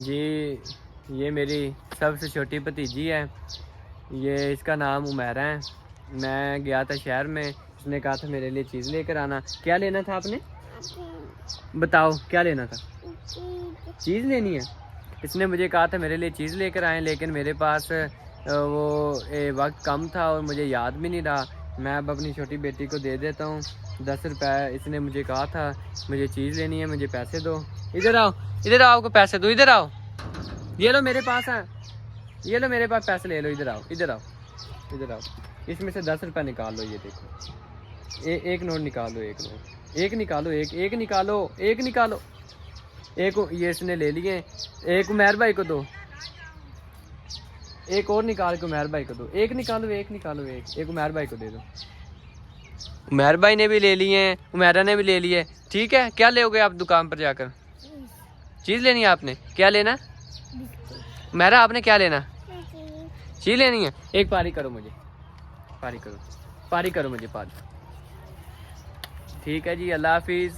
जी ये मेरी सबसे छोटी भतीजी है, ये इसका नाम उमैरा है। मैं गया था शहर में, उसने कहा था मेरे लिए चीज़ लेकर आना। क्या लेना था आपने? बताओ क्या लेना था? चीज़ लेनी है। इसने मुझे कहा था मेरे लिए चीज़ लेकर आएँ, लेकिन मेरे पास वक्त कम था और मुझे याद भी नहीं रहा। मैं अब अपनी छोटी बेटी को दे देता हूँ 10 रुपये। इसने मुझे कहा था मुझे चीज़ लेनी है, मुझे पैसे दो। इधर आओ, इधर आओ, आपको पैसे दो, इधर आओ। ये लो मेरे पास है, ये लो मेरे पास पैसे ले लो। इधर आओ, इधर आओ, इधर आओ। इसमें से 10 रुपये निकाल लो। ये देखो, एक नोट निकाल लो, एक नोट, एक निकालो, एक निकालो, एक निकालो। एक ये इसने ले लिए, एक उमैर भाई को दो, एक और निकाल के उमैर भाई को दो। एक निकालो, एक निकालो, एक उमैर भाई को दे दो। उमैर भाई ने भी ले लिए हैं, उमैरा ने भी ले लिए। ठीक है, क्या लोगे आप दुकान पर जाकर? चीज़ लेनी है आपने? क्या लेना? उमैरा आपने क्या लेना? चीज़ लेनी है। एक पारी करो मुझे, पारी करो, पारी करो मुझे, पारी। ठीक है जी, अल्लाह हाफिज़।